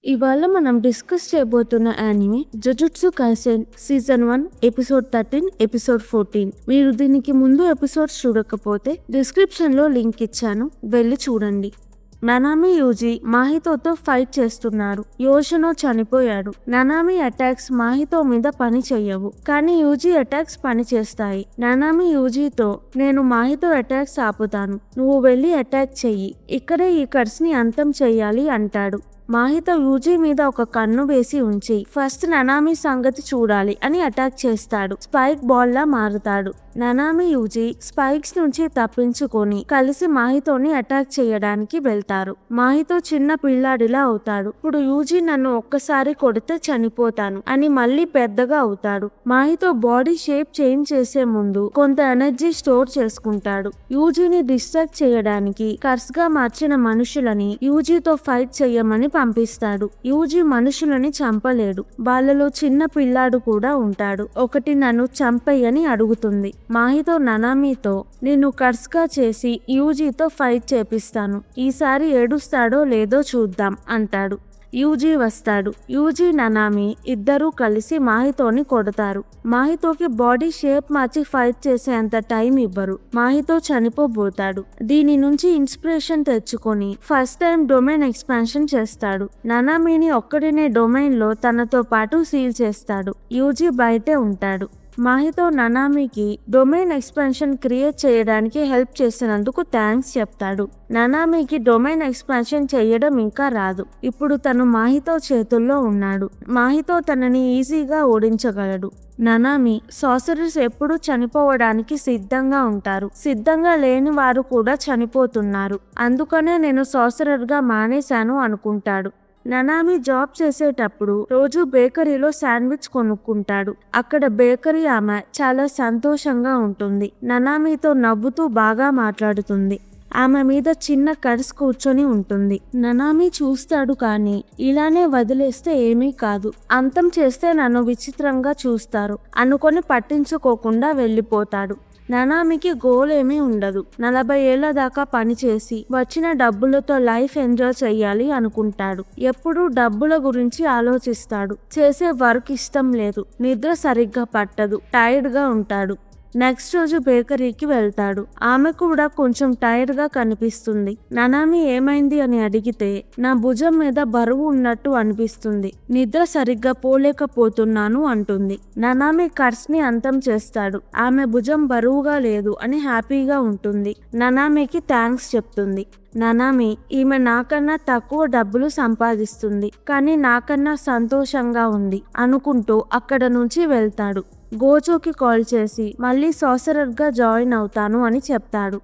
ఇవాళ మనం డిస్కస్ చేయబోతున్న anime jujutsu Kaisen season 1 episode 13 episode 14. మీరు దీనికి ముందు ఎపిసోడ్స్ చూడకపోతే డిస్క్రిప్షన్ లో లింక్ ఇచ్చాను, వెళ్ళి చూడండి. ననామి యూజీ మాహితోతో ఫైట్ చేస్తున్నారు. యోషినో చనిపోయాడు. ననామి అటాక్స్ మాహితో మీద పని చెయ్యవు, కానీ యూజీ అటాక్స్ పని చేస్తాయి. ననామి యూజీతో, నేను మాహితో అటాక్స్ ఆపుతాను, నువ్వు వెళ్ళి అటాక్ చెయ్యి, ఇక్కడే ఈ కర్స్ ని అంతం చెయ్యాలి అంటాడు. మాహితో యూజీ మీద ఒక కన్ను వేసి ఉంచి ఫస్ట్ ననామి సంగతి చూడాలి అని అటాక్ చేస్తాడు. స్పైక్ బాల్ లా మారుతాడు. ననామి యూజీ స్పైక్స్ నుంచి తప్పించుకొని కలిసి మాహితోని అటాక్ చేయడానికి వెళ్తారు. మాహితో చిన్న పిల్లాడిలా అవుతాడు. ఇప్పుడు యూజీ నన్ను ఒక్కసారి కొడితే చనిపోతాను అని మళ్ళీ పెద్దగా అవుతాడు. మాహితో బాడీ షేప్ చేంజ్ చేసే ముందు కొంత ఎనర్జీ స్టోర్ చేసుకుంటాడు. యూజీని డిస్ట్రాక్ట్ చేయడానికి కర్స్ గా మార్చిన మనుషులని యూజీతో ఫైట్ చెయ్యమని పంపిస్తాడు. యూజీ మనుషులని చంపలేడు. వాళ్ళలో చిన్న పిల్లాడు కూడా ఉంటాడు. ఒకటి నన్ను చంపయ్యని అడుగుతుంది. మాహితో ననామితో, నేను కర్స్ గా చేసి యూజీతో ఫైట్ చేపిస్తాను, ఈసారి ఏడుస్తాడో లేదో చూద్దాం అంటాడు. యూజీ వస్తాడు. యూజీ ననామి ఇద్దరూ కలిసి మాహితోని కొడతారు. మాహితోకి బాడీ షేప్ మార్చి ఫైట్ చేసేంత టైం ఇవ్వరు. మాహితో చనిపోబోతాడు. దీని నుంచి ఇన్స్పిరేషన్ తెచ్చుకొని ఫస్ట్ టైం డొమైన్ ఎక్స్పాన్షన్ చేస్తాడు. ననామిని ఒక్కడినే డొమైన్ లో తనతో పాటు సీల్ చేస్తాడు. యూజీ బయటే ఉంటాడు. మాహితో ననామికి డొమైన్ ఎక్స్పాన్షన్ క్రియేట్ చేయడానికి హెల్ప్ చేసినందుకు థ్యాంక్స్ చెప్తాడు. ననామికి డొమైన్ ఎక్స్పాన్షన్ చేయడం ఇంకా రాదు. ఇప్పుడు తను మాహితో చేతుల్లో ఉన్నాడు. మాహితో తనని ఈజీగా ఓడించగలడు. ననామి, సాసరర్స్ ఎప్పుడూ చనిపోవడానికి సిద్ధంగా ఉంటారు. సిద్ధంగా లేని వారు కూడా చనిపోతున్నారు. అందుకనే నేను సాసరర్ గా మానేశాను అనుకుంటాడు. ననామి జాబ్ చేసేటప్పుడు రోజు బేకరీలో శాండ్విచ్ కొనుక్కుంటాడు. అక్కడ బేకరీ ఆమె చాలా సంతోషంగా ఉంటుంది. ననామితో నవ్వుతూ బాగా మాట్లాడుతుంది. ఆమె మీద చిన్న కర్స్ కూర్చొని ఉంటుంది. ననామి చూస్తాడు, కానీ ఇలానే వదిలేస్తే ఏమీ కాదు, అంతం చేస్తే నన్ను విచిత్రంగా చూస్తారు అనుకొని పట్టించుకోకుండా వెళ్ళిపోతాడు. ననామికి గోల్ ఏమీ ఉండదు. 40 ఏళ్ల దాకా పనిచేసి వచ్చిన డబ్బులతో లైఫ్ ఎంజాయ్ చెయ్యాలి అనుకుంటాడు. ఎప్పుడూ డబ్బుల గురించి ఆలోచిస్తాడు. చేసే వర్క్ ఇష్టం లేదు. నిద్ర సరిగ్గా పట్టదు. టైర్డ్ గా ఉంటాడు. నెక్స్ట్ రోజు బేకరీకి వెళ్తాడు. ఆమె కూడా కొంచెం టైర్డ్ గా కనిపిస్తుంది. ననామి ఏమైంది అని అడిగితే, నా భుజం మీద బరువు ఉన్నట్టు అనిపిస్తుంది, నిద్ర సరిగ్గా పోలేకపోతున్నాను అంటుంది. ననామి కర్స్ ని అంతం చేస్తాడు. ఆమె భుజం బరువుగా లేదు అని హ్యాపీగా ఉంటుంది. ననామికి థ్యాంక్స్ చెప్తుంది. ననామి, ఈమె నాకన్నా తక్కువ డబ్బులు సంపాదిస్తుంది, కానీ నాకన్నా సంతోషంగా ఉంది అనుకుంటూ అక్కడ నుంచి వెళ్తాడు. గోజోకి కాల్ చేసి మళ్ళీ సాసరర్ గా జాయిన్ అవుతాను అని చెప్తాడు.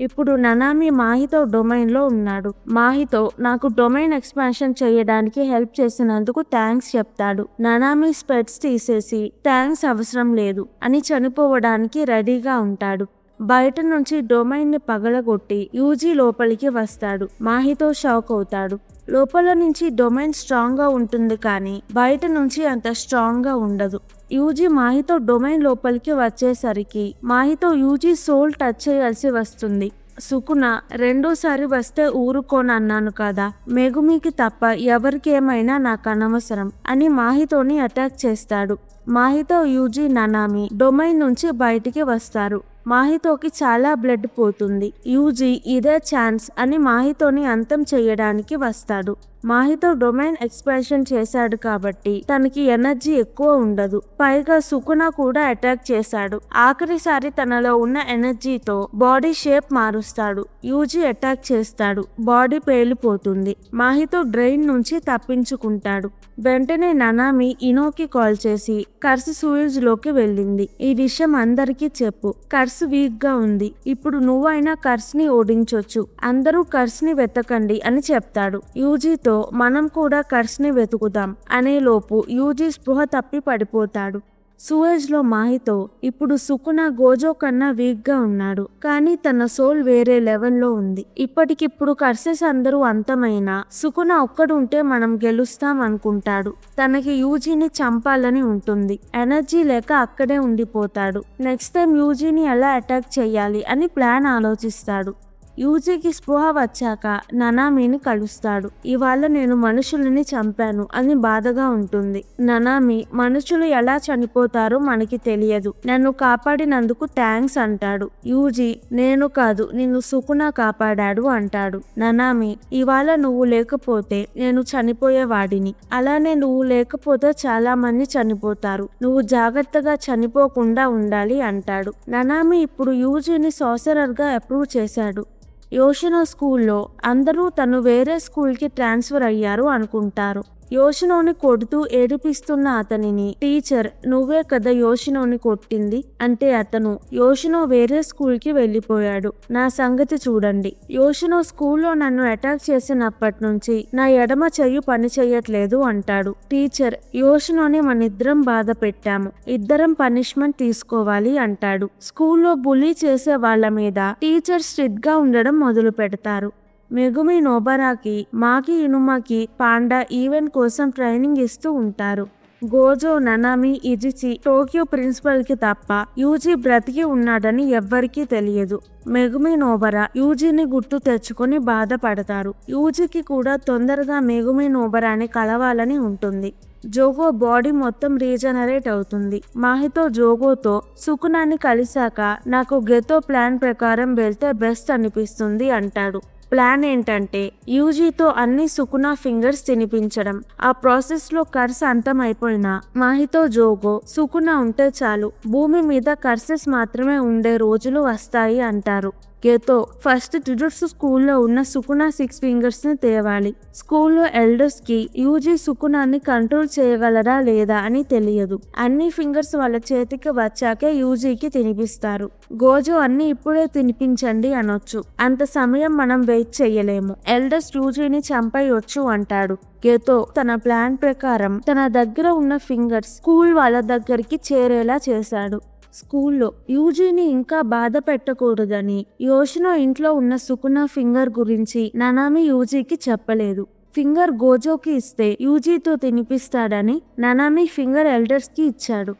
ఇప్పుడు ననామి మాహితో డొమైన్ లో ఉన్నాడు. మాహితో, నాకు డొమైన్ ఎక్స్పాన్షన్ చేయడానికి హెల్ప్ చేసినందుకు థ్యాంక్స్ చెప్తాడు. ననామి స్పెట్స్ తీసేసి థ్యాంక్స్ అవసరం లేదు అని చనిపోవడానికి రెడీగా ఉంటాడు. బయట నుంచి డొమైన్ ని పగలగొట్టి యూజీ లోపలికి వస్తాడు. మాహితో షాక్ అవుతాడు. లోపల నుంచి డొమైన్ స్ట్రాంగ్ గా ఉంటుంది, కానీ బయట నుంచి అంత స్ట్రాంగ్ గా ఉండదు. యూజీ మాహితో డొమైన్ లోపలికి వచ్చేసరికి మాహితో యూజీ సోల్ టచ్ చేయాల్సి వస్తుంది. సుకున, రెండోసారి వస్తే ఊరుకోనన్నాను కదా, మెగుమికి తప్ప ఎవరికేమైనా నాకు అనవసరం అని మాహితోని అటాక్ చేస్తాడు. మాహితో, యూజీ, ననామి డొమైన్ నుంచి బయటికి వస్తారు. మాహితోకి చాలా బ్లడ్ పోతుంది. యూజీ ఇదే ఛాన్స్ అని మాహితోని అంతం చేయడానికి వస్తాడు. మాహితో డొమైన్ ఎక్స్పాన్షన్ చేశాడు కాబట్టి తనకి ఎనర్జీ ఎక్కువ ఉండదు. పైగా సుకున కూడా అటాక్ చేశాడు. ఆఖరిసారి తనలో ఉన్న ఎనర్జీతో బాడీ షేప్ మారుస్తాడు. యూజీ అటాక్ చేస్తాడు. బాడీ పేలిపోతుంది. మాహితో డ్రైన్ నుంచి తప్పించుకుంటాడు. వెంటనే ననామి ఇనోకి కాల్ చేసి, కర్స్ సూయిజ్ లోకి వెళ్ళింది, ఈ విషయం అందరికీ చెప్పు, కర్స్ వీక్ గా ఉంది, ఇప్పుడు నువ్వైనా కర్స్ ని ఓడించొచ్చు, అందరూ కర్స్ ని వెతకండి అని చెప్తాడు. యూజీతో, మనం కూడా కర్స్ ని వెతుకుదాం అనేలోపు యూజీ స్పృహ తప్పి పడిపోతాడు. సూయజ్ లో మాహితో, ఇప్పుడు సుకున గోజో కన్నా వీక్ గా ఉన్నాడు, కానీ తన సోల్ వేరే లెవెల్లో ఉంది. ఇప్పటికిప్పుడు కర్సెస్ అందరూ అంతమైనా సుకున ఒక్కడుంటే మనం గెలుస్తాం అనుకుంటాడు. తనకి యూజీని చంపాలని ఉంటుంది. ఎనర్జీ లేక అక్కడే ఉండిపోతాడు. నెక్స్ట్ టైం యూజీని ఎలా అటాక్ చెయ్యాలి అని ప్లాన్ ఆలోచిస్తాడు. యూజీకి స్పృహ వచ్చాక ననామిని కలుస్తాడు. ఇవాళ నేను మనుషులని చంపాను అని బాధగా ఉంటుంది. ననామి మనుషులు ఎలా చనిపోతారో మనకి తెలియదు, నన్ను కాపాడినందుకు థ్యాంక్స్ అంటాడు. యూజీ నేను కాదు, నిన్ను సుకున కాపాడాడు అంటాడు. ననామి ఇవాళ నువ్వు లేకపోతే నేను చనిపోయేవాడిని, అలానే నువ్వు లేకపోతే చాలా మంది చనిపోతారు, నువ్వు జాగ్రత్తగా చనిపోకుండా ఉండాలి అంటాడు. ననామి ఇప్పుడు యూజీని సార్సరర్ గా అప్రూవ్ చేశాడు. యోషినో స్కూల్లో అందరూ తను వేరే స్కూల్కి ట్రాన్స్ఫర్ అయ్యారు అనుకుంటారు. యోషినోని కొడుతూ ఏడిపిస్తున్న అతనిని టీచర్ నువ్వే కదా యోషినోని కొట్టింది అంటే అతను యోషినో వేరే స్కూల్కి వెళ్ళిపోయాడు, నా సంగతి చూడండి. యోషినో స్కూల్లో నన్ను అటాక్ చేసినప్పటి నుంచి నా ఎడమ చెయ్యి పని చెయ్యట్లేదు అంటాడు. టీచర్ యోషినోని మనిద్దరం బాధ పెట్టాము, ఇద్దరం పనిష్మెంట్ తీసుకోవాలి అంటాడు. స్కూల్లో బుల్లీ చేసే వాళ్ళ మీద టీచర్ స్ట్రిక్ట్ గా ఉండడం మొదలు పెడతారు. మెగుమి నోబరాకి మాకి ఇనుమాకి పాండా ఈవెంట్ కోసం ట్రైనింగ్ ఇస్తూ ఉంటారు. గోజో ననామి ఇజిచి టోక్యో ప్రిన్సిపల్ కి తప్ప యూజీ బ్రతికి ఉన్నాడని ఎవ్వరికీ తెలియదు. మెగుమి నోబరా యూజీని గుర్తు తెచ్చుకొని బాధపడతారు. యూజీకి కూడా తొందరగా మెగుమి నోబరాని కలవాలని ఉంటుంది. జోగో బాడీ మొత్తం రీజనరేట్ అవుతుంది. మాహితో జోగోతో సుకునాన్ని కలిశాక నాకు గెతో ప్లాన్ ప్రకారం వెళ్తే బెస్ట్ అనిపిస్తుంది అంటాడు. ప్లాన్ ఏంటంటే యూజీతో అన్ని సుకునా ఫింగర్స్ తినిపించడం. ఆ ప్రాసెస్ లో కర్స్ అంతం అయిపోయినా మాహితో జోగో సుకునా ఉంటే చాలు, భూమి మీద కర్సెస్ మాత్రమే ఉండే రోజులు వస్తాయి అంటారు. గెతో ఫస్ట్ జుజుట్సు స్కూల్లో ఉన్న సుకునా 6 ఫింగర్స్ ని తేవాలి. స్కూల్లో ఎల్డర్స్ కి యూజీ సుకునాన్ని కంట్రోల్ చేయగలరా లేదా అని తెలియదు. అన్ని ఫింగర్స్ వాళ్ళ చేతికి వచ్చాకే యూజీకి తినిపిస్తారు. గోజో అన్ని ఇప్పుడే తినిపించండి అనొచ్చు, అంత సమయం మనం వెయిట్ చెయ్యలేము, ఎల్డర్స్ యూజీని చంపేయొచ్చు అంటాడు. గెతో తన ప్లాన్ ప్రకారం తన దగ్గర ఉన్న ఫింగర్స్ స్కూల్ వాళ్ళ దగ్గరికి చేరేలా చేశాడు. స్కూల్లో యూజీని ఇంకా బాధ పెట్టకూడదని యోషినో ఇంట్లో ఉన్న సుకునా ఫింగర్ గురించి ననామి యూజీకి చెప్పలేదు. ఫింగర్ గోజోకి ఇస్తే యూజీతో తినిపిస్తాడని ననామి ఫింగర్ ఎల్డర్స్ కి ఇచ్చాడు.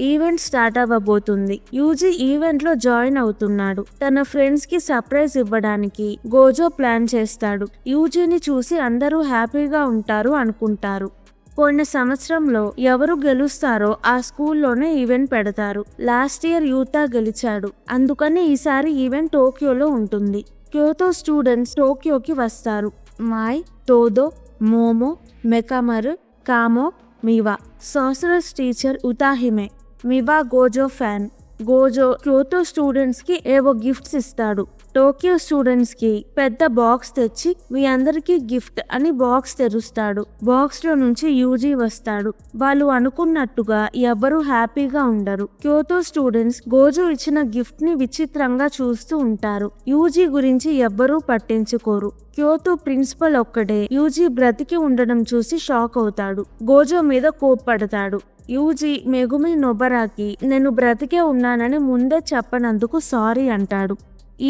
ఈవెంట్ స్టార్ట్ అవ్వబోతుంది. యూజీ ఈవెంట్ లో జాయిన్ అవుతున్నాడు. తన ఫ్రెండ్స్ కి సర్ప్రైజ్ ఇవ్వడానికి గోజో ప్లాన్ చేస్తాడు. యూజీని చూసి అందరూ హ్యాపీగా ఉంటారు అనుకుంటారు. పోయిన సంవత్సరంలో ఎవరు గెలుస్తారో ఆ స్కూల్లోనే ఈవెంట్ పెడతారు. లాస్ట్ ఇయర్ యూతా గెలిచాడు, అందుకని ఈసారి ఈవెంట్ టోక్యోలో ఉంటుంది. క్యోతో స్టూడెంట్స్ టోక్యోకి వస్తారు. Mai, Todo, Momo, Mechamaru, Kamo, Miwa. Sorcerers teacher Utahime. Miwa Gojo fan. Gojo Kyoto students కి ఏవో గిఫ్ట్స్ ఇస్తాడు. టోక్యో స్టూడెంట్స్ కి పెద్ద బాక్స్ తెచ్చి మీ అందరికి గిఫ్ట్ అని బాక్స్ తెరుస్తాడు. బాక్స్ లో నుంచి యూజీ వస్తాడు. వాళ్ళు అనుకున్నట్టుగా ఎవ్వరూ హ్యాపీగా ఉండరు. క్యోతో స్టూడెంట్స్ గోజో ఇచ్చిన గిఫ్ట్ ని విచిత్రంగా చూస్తూ ఉంటారు. యూజీ గురించి ఎవ్వరూ పట్టించుకోరు. క్యోతో ప్రిన్సిపల్ ఒక్కడే యూజీ బ్రతికి ఉండడం చూసి షాక్ అవుతాడు. గోజో మీద కోప్పడతాడు. యూజీ మెగుమి నొబరాకి నేను బ్రతికే ఉన్నానని ముందే చెప్పనందుకు సారీ అంటాడు.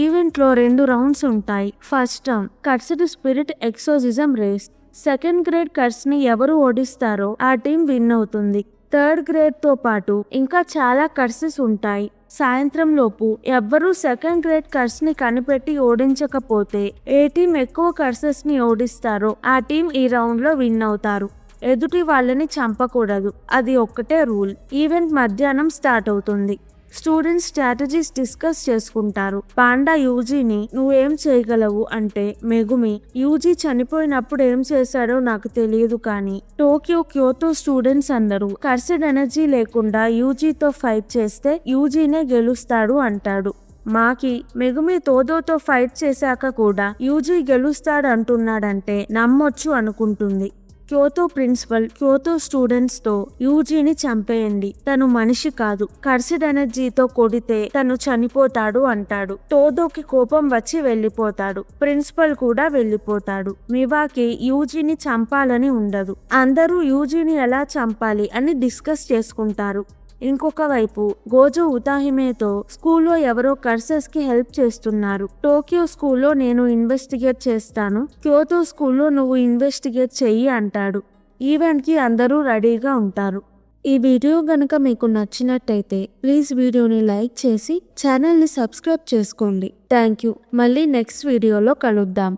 ఈవెంట్ లో 2 రౌండ్స్ ఉంటాయి. First term cursed spirit exorcism race. Second grade curse ని ఎవరు ఓడిస్తారో ఆ టీం విన్ అవుతుంది. థర్డ్ గ్రేడ్ తో పాటు ఇంకా చాలా కర్సెస్ ఉంటాయి. సాయంత్రం లోపు ఎవ్వరూ సెకండ్ గ్రేడ్ కర్స్ ని కనిపెట్టి ఓడించకపోతే ఏ టీం ఎక్కువ కర్సెస్ ని ఓడిస్తారో ఆ టీం ఈ రౌండ్ లో విన్ అవుతారు. ఎదుటి వాళ్ళని చంపకూడదు, అది ఒక్కటే రూల్. ఈవెంట్ మధ్యాహ్నం స్టార్ట్ అవుతుంది. స్టూడెంట్స్ స్ట్రాటజీస్ డిస్కస్ చేసుకుంటారు. పాండా యూజీని నువ్వేం చేయగలవు అంటే మెగుమి యూజీ చనిపోయినప్పుడు ఏం చేశాడో నాకు తెలియదు, కానీ టోక్యో క్యోతో స్టూడెంట్స్ అందరూ కర్సెడ్ ఎనర్జీ లేకుండా యూజీతో ఫైట్ చేస్తే యూజీనే గెలుస్తాడు అంటాడు. మాకి మెగుమి తోదోతో ఫైట్ చేశాక కూడా యూజీ గెలుస్తాడు అంటున్నాడంటే నమ్మొచ్చు అనుకుంటుంది. క్యోతో ప్రిన్సిపల్ క్యోతో స్టూడెంట్స్ తో యూజీని చంపేయండి, తను మనిషి కాదు, కర్సిడ్ ఎనర్జీతో కొడితే తను చనిపోతాడు అంటాడు. తోదోకి కోపం వచ్చి వెళ్ళిపోతాడు. ప్రిన్సిపల్ కూడా వెళ్ళిపోతాడు. మివాకి యూజీని చంపాలని ఉండదు. అందరూ యూజీని ఎలా చంపాలి అని డిస్కస్ చేసుకుంటారు. ఇంకొక వైపు గోజో ఉతాహిమేతో స్కూల్లో ఎవరో కర్సెస్ కి హెల్ప్ చేస్తున్నారు. టోక్యో స్కూల్లో నేను ఇన్వెస్టిగేట్ చేస్తాను, క్యోతో స్కూల్లో నువ్వు ఇన్వెస్టిగేట్ చెయ్యి అంటాడు. ఈవెంట్ కి అందరూ రెడీగా ఉంటారు. ఈ వీడియో గనుక మీకు నచ్చినట్టయితే ప్లీజ్ వీడియోని లైక్ చేసి ఛానల్ని సబ్స్క్రైబ్ చేసుకోండి. Thank you. మళ్ళీ నెక్స్ట్ వీడియోలో కలుద్దాం.